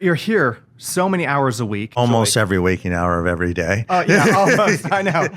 You're here so many hours a week. Almost every waking hour of every day. Yeah, almost. I know.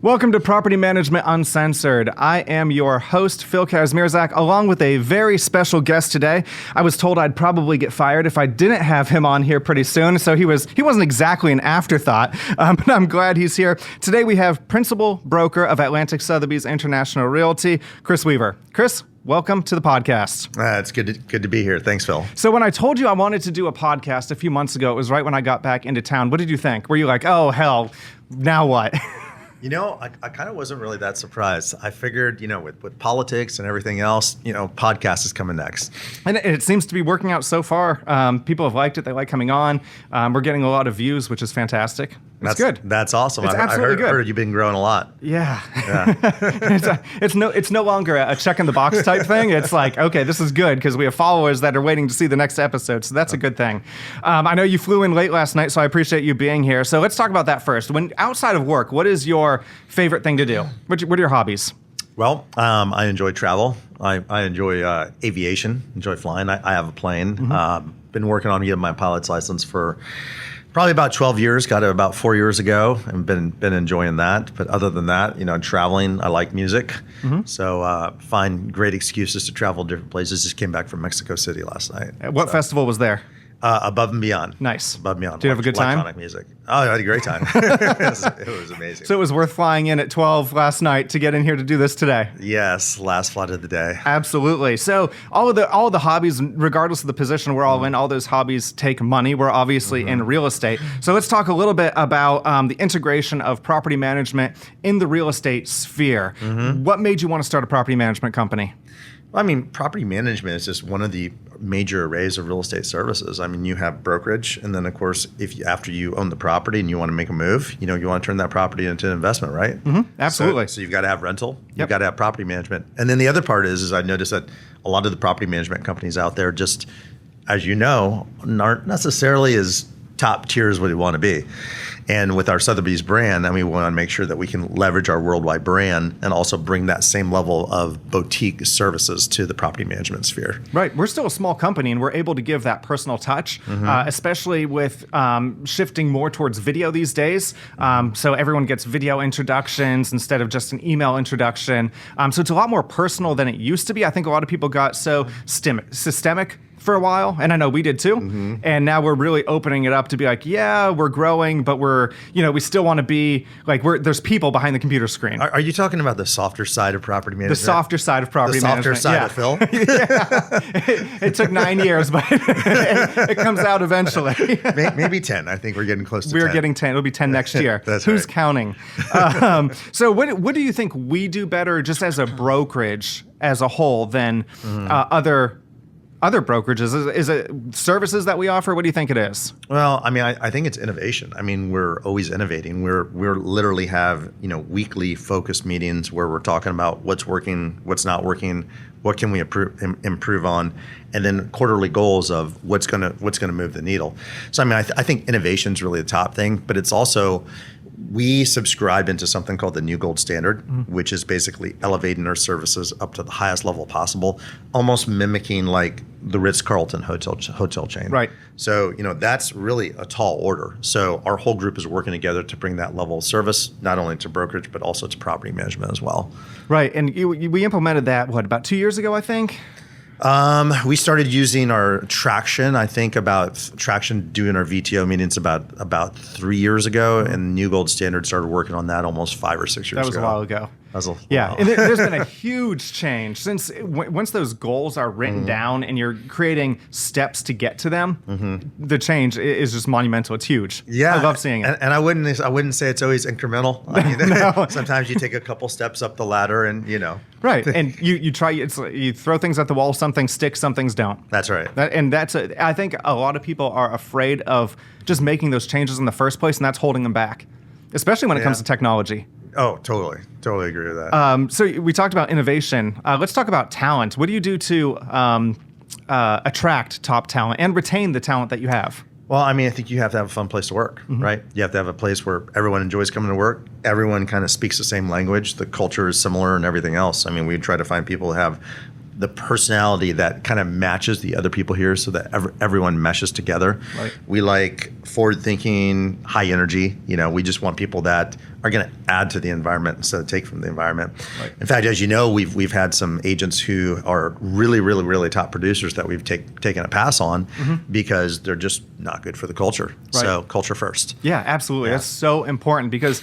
Welcome to Property Management Uncensored. I am your host, Phil Kazmierzak, along with a very special guest today. I was told I'd probably get fired if I didn't have him on here pretty soon, so he wasn't exactly an afterthought, but I'm glad he's here. Today we have Principal Broker of Atlantic Sotheby's International Realty, Kris Weaver. Kris, welcome to the podcast. It's good to be here. Thanks, Phil. So when I told you I wanted to do a podcast a few months ago, it was right when I got back into town. What did you think? Were you like, oh, hell, now what? You know, I kind of wasn't really that surprised. I figured, with politics and everything else, podcast is coming next. And it seems to be working out so far. People have liked it. They like coming on. We're getting a lot of views, which is fantastic. It's good. That's awesome. It's absolutely good. I heard you've been growing a lot. Yeah. It's no longer a check in the box type thing. It's like, okay, this is good because we have followers that are waiting to see the next episode. So that's a good thing. I know you flew in late last night, so I appreciate you being here. So let's talk about that first. When outside of work, what is your favorite thing to do? What are your hobbies? Well, I enjoy travel. I enjoy aviation, enjoy flying. I have a plane. Mm-hmm. Been working on getting my pilot's license for probably about 12 years, got it about 4 years ago, and been enjoying that. But other than that, traveling, I like music. Mm-hmm. So find great excuses to travel to different places. Just came back from Mexico City last night. What festival was there? Above and Beyond. Nice. Above and Beyond. Did you have a good time? Electronic music. Oh, I had a great time. It was amazing. So it was worth flying in at 12 last night to get in here to do this today. Yes, last flight of the day. Absolutely. So all of the hobbies, regardless of the position we're all in, all those hobbies take money. We're obviously in real estate. So let's talk a little bit about the integration of property management in the real estate sphere. What made you want to start a property management company? I mean, property management is just one of the major arrays of real estate services. I mean, you have brokerage, and then of course, after you own the property and you want to make a move, you want to turn that property into an investment, right? Absolutely. So you've got to have rental, you've got to have property management, and then the other part is I noticed that a lot of the property management companies out there, just as you know, aren't necessarily as top tier as what we want to be. And with our Sotheby's brand, we want to make sure that we can leverage our worldwide brand and also bring that same level of boutique services to the property management sphere. Right. We're still a small company, and we're able to give that personal touch, especially with shifting more towards video these days. So everyone gets video introductions instead of just an email introduction. So it's a lot more personal than it used to be. I think a lot of people got so systemic for a while, and I know we did too. And now we're really opening it up to be like, yeah, we're growing, but we still want to be like, there's people behind the computer screen. Are you talking about the softer side of property management? The softer side of property management. The softer side of Phil? It took 9 years, but it comes out eventually. Maybe 10. I think we're getting close to 10. We're getting 10. It'll be 10 next year. That's Who's right. counting? So what do you think we do better just as a brokerage as a whole than other brokerages? Is it services that we offer? What do you think it is? Well, I think it's innovation. We're always innovating. We're literally have weekly focused meetings where we're talking about what's working, what's not working, what can we improve on, and then quarterly goals of what's gonna move the needle. So I think innovation is really the top thing, but it's also we subscribe into something called the New Gold Standard, which is basically elevating our services up to the highest level possible, almost mimicking like the Ritz-Carlton hotel chain. Right. So, that's really a tall order. So our whole group is working together to bring that level of service, not only to brokerage, but also to property management as well. Right. And we implemented that, about 2 years ago, I think? We started using our Traction, Traction doing our VTO meetings about 3 years ago, and New Gold Standard started working on that almost 5 or 6 years ago. That was a while ago. Yeah, and there's been a huge change since once those goals are written down and you're creating steps to get to them. The change is just monumental. It's huge. Yeah, I love seeing it. And I wouldn't say it's always incremental. No. Sometimes you take a couple steps up the ladder, and right. And you try. You throw things at the wall. Some things stick. Some things don't. That's right. I think a lot of people are afraid of just making those changes in the first place, and that's holding them back, especially when it comes to technology. Oh, totally agree with that. So we talked about innovation. Let's talk about talent. What do you do to attract top talent and retain the talent that you have? Well, I mean, I think you have to have a fun place to work, right? You have to have a place where everyone enjoys coming to work. Everyone kind of speaks the same language. The culture is similar and everything else. I mean, we try to find people who have the personality that kind of matches the other people here so that everyone meshes together. Right. We like forward thinking, high energy. We just want people that are going to add to the environment instead of take from the environment. Right. In fact, as you know, we've had some agents who are really, really, really top producers that we've taken a pass on because they're just not good for the culture. Right. So culture first. Yeah, absolutely. Yeah. That's so important because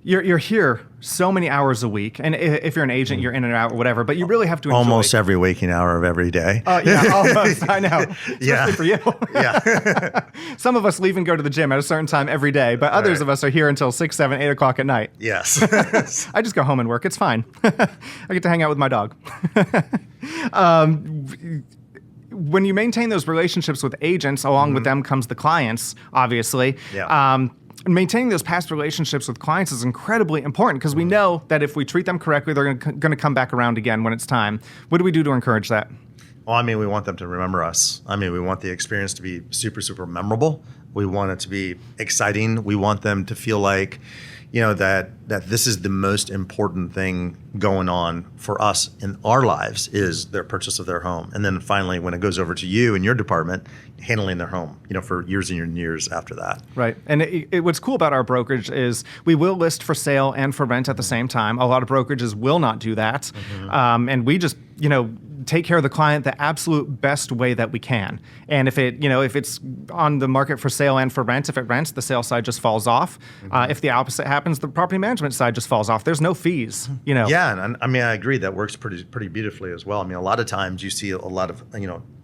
you're here so many hours a week, and if you're an agent, you're in and out or whatever. But you really have to enjoy Almost every waking hour of every day. Yeah, almost. I know. Especially Yeah. for you. Yeah. Some of us leave and go to the gym at a certain time every day, but others Right. of us are here until 6, 7, 8 o'clock at night. Yes. I just go home and work. It's fine. I get to hang out with my dog. When you maintain those relationships with agents, along with them comes the clients, obviously. Yeah. Maintaining those past relationships with clients is incredibly important because we know that if we treat them correctly, they're going to come back around again when it's time. What do we do to encourage that? Well, I mean, we want them to remember us. I mean, we want the experience to be super, super memorable. We want it to be exciting. We want them to feel like, that this is the most important thing going on for us in our lives is their purchase of their home. And then finally, when it goes over to you and your department, handling their home, for years and years after that. Right. And what's cool about our brokerage is we will list for sale and for rent at the same time. A lot of brokerages will not do that. And we just, take care of the client the absolute best way that we can. And if it's on the market for sale and for rent, if it rents, the sale side just falls off. If the opposite happens, the property management side just falls off. There's no fees, Yeah, and I mean, I agree that works pretty beautifully as well. I mean, a lot of times you see a lot of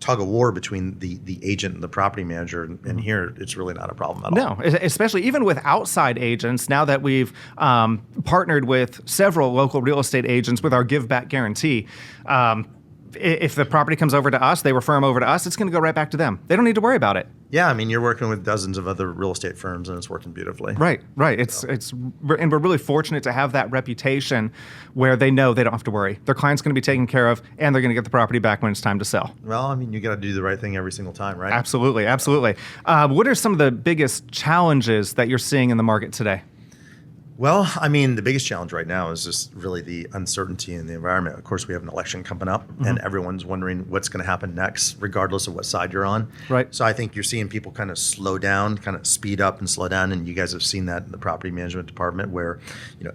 tug of war between the agent and the property manager, and here it's really not a problem at all. No, especially even with outside agents. Now that we've partnered with several local real estate agents with our give back guarantee. If the property comes over to us, they refer them over to us, it's going to go right back to them. They don't need to worry about it. Yeah, I mean, you're working with dozens of other real estate firms, and it's working beautifully. Right. And we're really fortunate to have that reputation where they know they don't have to worry. Their client's going to be taken care of, and they're going to get the property back when it's time to sell. Well, I mean, you got to do the right thing every single time, right? Absolutely. What are some of the biggest challenges that you're seeing in the market today? Well, I mean, the biggest challenge right now is just really the uncertainty in the environment. Of course, we have an election coming up, and everyone's wondering what's going to happen next, regardless of what side you're on. Right. So I think you're seeing people kind of slow down, kind of speed up and slow down, and you guys have seen that in the property management department where,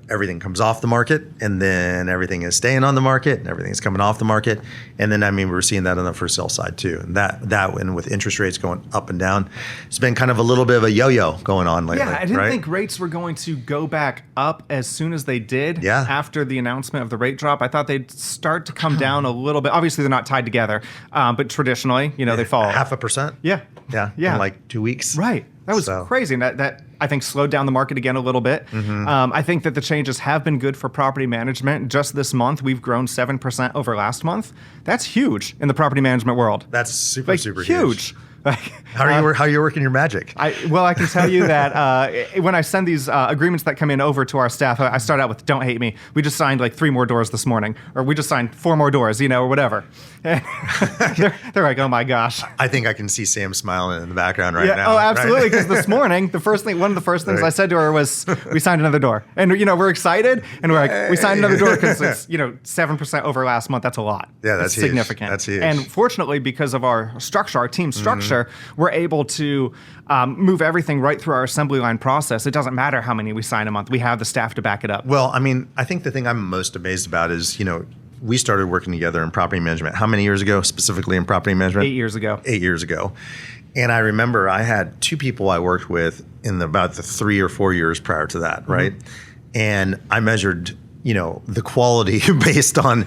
everything comes off the market, and then everything is staying on the market, and everything is coming off the market. And then, I mean, we're seeing that on the for sale side too. And that and with interest rates going up and down, it's been kind of a little bit of a yo-yo going on lately. Yeah, I didn't right? think rates were going to go back up as soon as they did after the announcement of the rate drop. I thought they'd start to come down a little bit. Obviously, they're not tied together, but traditionally, they fall. 0.5%? Yeah. In like 2 weeks. Right. That was crazy. And that I think slowed down the market again a little bit. I think that the changes have been good for property management. Just this month, we've grown 7% over last month. That's huge in the property management world. That's super huge. How are you working your magic? I can tell you that when I send these agreements that come in over to our staff, I start out with "Don't hate me." We just signed like 3 more doors this morning, or we just signed 4 more doors, or whatever. they're like, "Oh my gosh!" I think I can see Sam smiling in the background right now. Oh, absolutely. Because this morning, one of the first things I said to her was, "We signed another door," and we're excited, and we're like, "We signed another door because it's 7% over last month. That's a lot. Yeah, that's huge. Significant. That's huge. And fortunately, because of our structure, our team structure. We're able to move everything right through our assembly line process. It doesn't matter how many we sign a month. We have the staff to back it up. Well, I mean, I think the thing I'm most amazed about is, we started working together in property management. How many years ago, specifically in property management? 8 years ago. 8 years ago. And I remember I had 2 people I worked with in about the 3 or 4 years prior to that, right? And I measured, the quality based on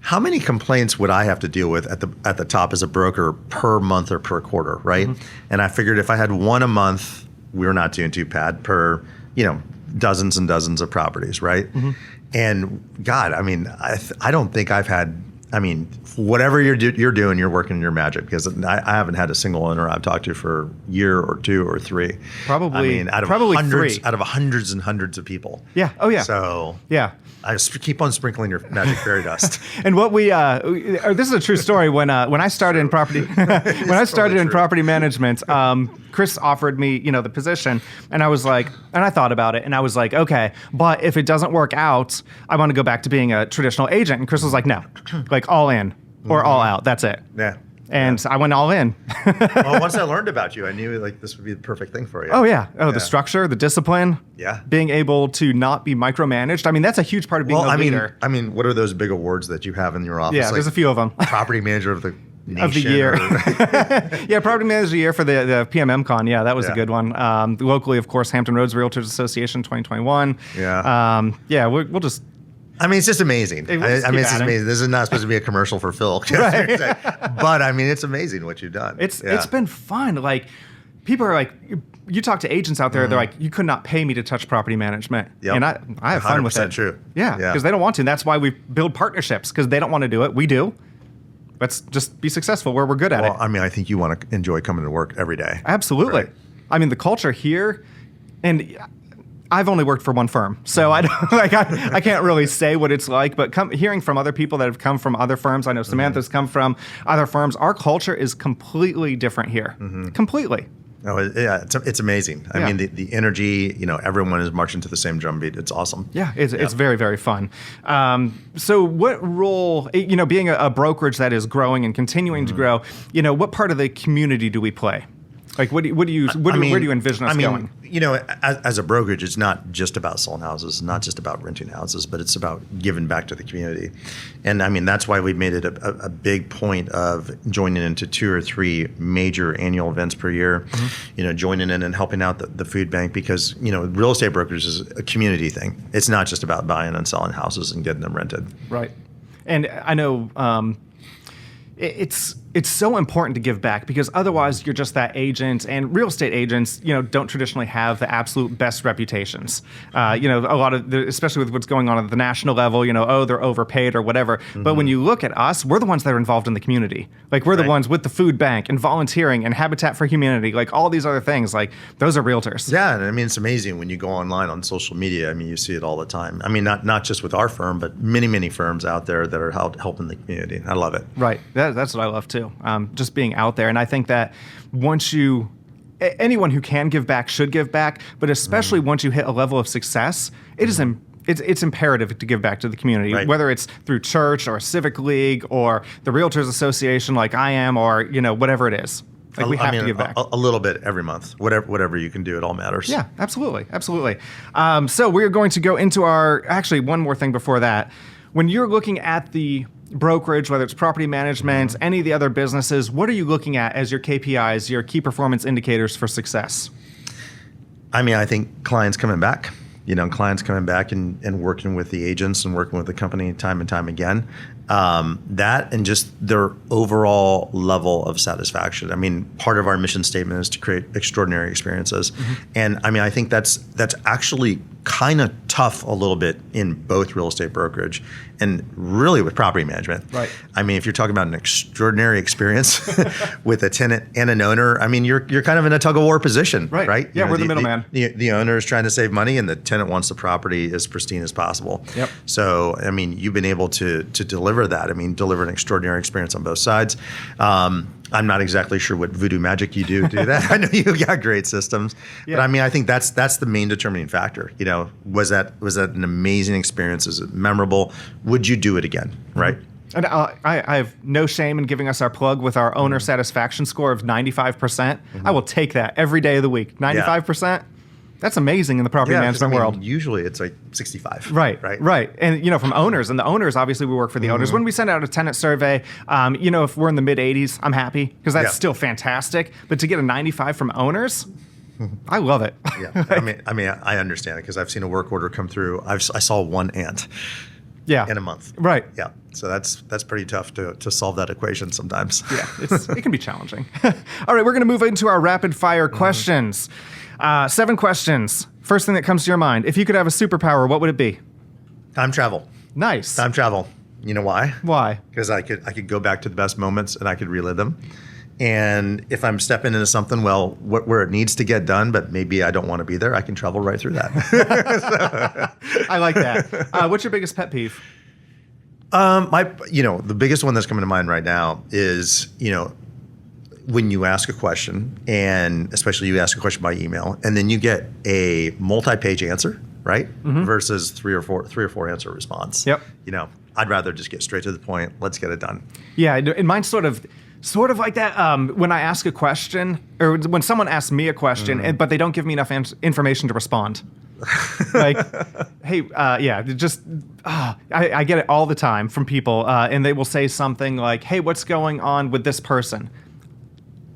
how many complaints would I have to deal with at the top as a broker per month or per quarter, right? And I figured if I had 1 a month, we were not doing too bad per, dozens and dozens of properties, right? And God, I mean, I don't think I've had I mean, whatever you're doing, you're working your magic, because I haven't had a single owner I've talked to for a year or two or three. Probably, I mean, out of probably hundreds, three. out of hundreds and hundreds of people. Yeah. Oh, yeah. So yeah. I just keep on sprinkling your magic fairy dust. And what this is a true story. When I started in property, property management, Kris offered me, the position, and I was like, and I thought about it, and I was like, okay, but if it doesn't work out, I want to go back to being a traditional agent. And Kris was like, no, like all in or all out. That's it. Yeah. And I went all in. Well, once I learned about you, I knew like this would be the perfect thing for you. Oh, yeah. Oh, the structure, the discipline. Yeah. Being able to not be micromanaged. I mean, that's a huge part of being a leader. I mean, what are those big awards that you have in your office? Yeah, there's a few of them. Property manager of the nation. Of the year. Yeah, property manager of the year for the PMM Con. Yeah, that was a good one. Locally, of course, Hampton Roads Realtors Association 2021. Yeah. Yeah, we'll just... I mean, it's just amazing. Hey, it's just amazing. This is not supposed to be a commercial for Phil. Right. But I mean, it's amazing what you've done. It's been fun. Like, people are like, you talk to agents out there, they're like, you could not pay me to touch property management. Yep. And I have fun with it. True. Yeah, because they don't want to. And that's why we build partnerships, because they don't want to do it. We do. Let's just be successful where we're good at it. Well, I mean, I think you want to enjoy coming to work every day. Absolutely. Right. I mean, the culture here, and I've only worked for one firm, so I don't, I can't really say what it's like. But hearing from other people that have come from other firms, I know Samantha's come from other firms. Our culture is completely different here. Completely. Oh, yeah, it's amazing. I mean, the energy, everyone is marching to the same drum beat. It's awesome. Yeah, it's very, very fun. So what role, being a brokerage that is growing and continuing to grow, what part of the community do we play? Like, where do you envision us going? As a brokerage, it's not just about selling houses, not just about renting houses, but it's about giving back to the community. And I mean, that's why we've made it a big point of joining into 2 or 3 major annual events per year, joining in and helping out the food bank, because, real estate brokers is a community thing. It's not just about buying and selling houses and getting them rented. Right. And I know, it's so important to give back, because otherwise you're just that agent, and real estate agents, don't traditionally have the absolute best reputations. A lot of, especially with what's going on at the national level, they're overpaid or whatever. But when you look at us, we're the ones that are involved in the community. Like, we're the ones with the food bank and volunteering and Habitat for Humanity, like all these other things. Like, those are realtors. Yeah, and I mean, it's amazing when you go online on social media. I mean, you see it all the time. I mean, not just with our firm, but many, many firms out there that are helping the community. I love it. Right. That's what I love too. Just being out there. And I think that anyone who can give back should give back, but especially once you hit a level of success, it's imperative to give back to the community, whether it's through church or civic league or the Realtors Association like I am, or, whatever it is. Like, we have to give back. A little bit every month. Whatever you can do, it all matters. Yeah, absolutely. Absolutely. So we're going to go into actually, one more thing before that. When you're looking at the brokerage, whether it's property management, any of the other businesses, what are you looking at as your KPIs, your key performance indicators for success? I mean, I think clients coming back. Clients coming back and working with the agents and working with the company time and time again. That and just their overall level of satisfaction. I mean, part of our mission statement is to create extraordinary experiences. And I mean, I think that's actually kind of tough a little bit in both real estate brokerage and really with property management. Right. I mean, if you're talking about an extraordinary experience with a tenant and an owner, I mean, you're kind of in a tug of war position, right? Yeah, we're the middleman. The owner is trying to save money, and the tenant wants the property as pristine as possible. Yep. So, I mean, you've been able to deliver that. I mean, deliver an extraordinary experience on both sides. I'm not exactly sure what voodoo magic you do that. I know you've got great systems, but I mean, I think that's the main determining factor. Was that an amazing experience? Is it memorable? Would you do it again? Right. And I have no shame in giving us our plug with our owner satisfaction score of 95%. I will take that every day of the week. 95%. That's amazing in the property management world. Usually it's like 65. Right. And, from owners, and the owners, obviously we work for the owners. When we send out a tenant survey, if we're in the mid 80s, I'm happy, because that's still fantastic. But to get a 95 from owners, I love it. Yeah. I mean, I understand it, because I've seen a work order come through. I saw one ant. In a month. Right. Yeah. So that's pretty tough to solve that equation sometimes. Yeah. It can be challenging. All right. We're going to move into our rapid fire questions. 7 questions. First thing that comes to your mind. If you could have a superpower, what would it be? Time travel. Nice. Time travel. You know why? Why? Because I could go back to the best moments and I could relive them. And if I'm stepping into something, well, where it needs to get done, but maybe I don't want to be there, I can travel right through that. I like that. What's your biggest pet peeve? The biggest one that's coming to mind right now is, when you ask a question, and especially you ask a question by email, and then you get a multi-page answer, right? Versus three or four answer response. Yep. I'd rather just get straight to the point. Let's get it done. Yeah, and mine's sort of like that. When I ask a question, or when someone asks me a question, but they don't give me enough information to respond. Like, hey, I get it all the time from people, and they will say something like, hey, what's going on with this person?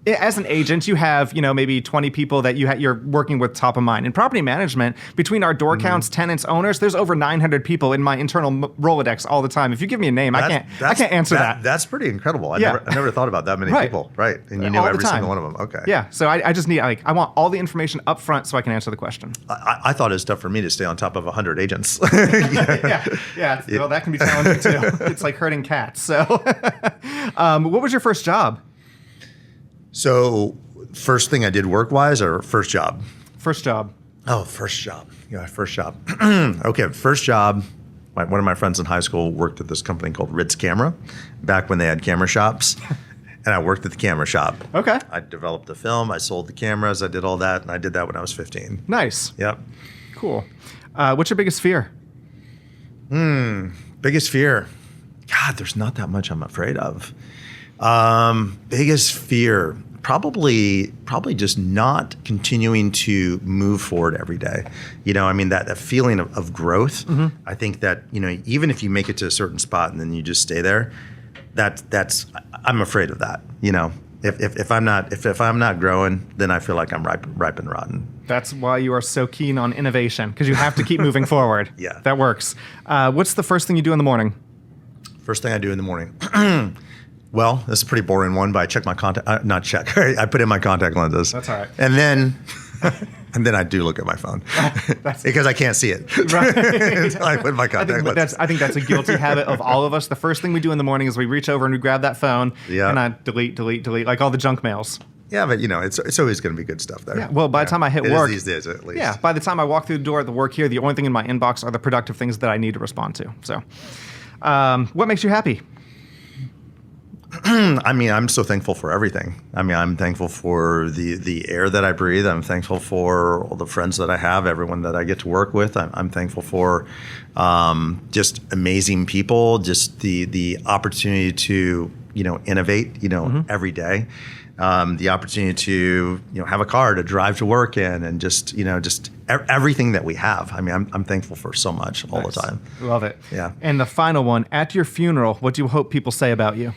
As an agent, you have, maybe 20 people that you're working with top of mind. In property management, between our door counts, tenants, owners, there's over 900 people in my internal Rolodex all the time. If you give me a name, I can't answer that. That's pretty incredible. I never thought about that many people. Right. And you know every single one of them. Okay. Yeah. So I just need, I want all the information up front so I can answer the question. I thought it was tough for me to stay on top of 100 agents. Yeah. Well, that can be challenging too. It's like herding cats. So what was your first job? So, first thing I did work-wise, or first job? First job. Oh, first job. Yeah, first job. Okay, first job. One of my friends in high school worked at this company called Ritz Camera, back when they had camera shops, and I worked at the camera shop. Okay. I developed the film, I sold the cameras, I did all that, and I did that when I was 15. Nice. Yep. Cool. What's your biggest fear? Biggest fear? God, there's not that much I'm afraid of. Biggest fear, probably just not continuing to move forward every day. That feeling of growth. I think that, even if you make it to a certain spot and then you just stay there, I'm afraid of that. If I'm not growing, then I feel like I'm ripe and rotten. That's why you are so keen on innovation, because you have to keep moving forward. Yeah. That works. What's the first thing you do in the morning? First thing I do in the morning. Well, this is a pretty boring one, but I check my contact. Not check. I put in my contact lenses. That's all right. And then I do look at my phone because I can't see it. Right. Until I put my contact lenses. I think that's a guilty habit of all of us. The first thing we do in the morning is we reach over and we grab that phone and I delete, like all the junk mails. Yeah, but it's always going to be good stuff there. Yeah. Well, by the time I hit work, these days at least. Yeah. By the time I walk through the door at the work here, the only thing in my inbox are the productive things that I need to respond to. So, what makes you happy? I'm so thankful for everything. I'm thankful for the air that I breathe. I'm thankful for all the friends that I have, everyone that I get to work with. I'm thankful for just amazing people, just the opportunity to innovate every day. The opportunity to have a car to drive to work in, and just everything that we have. I'm thankful for so much all the time. Love it. Yeah. And the final one, at your funeral, what do you hope people say about you?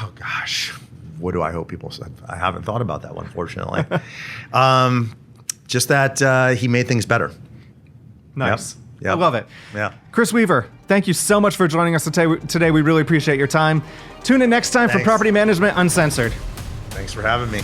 Oh gosh, what do I hope people say? I haven't thought about that one, fortunately. Just that he made things better. Nice. Yep. I love it. Yeah. Kris Weaver, thank you so much for joining us today. We really appreciate your time. Tune in next time for Property Management Uncensored. Thanks for having me.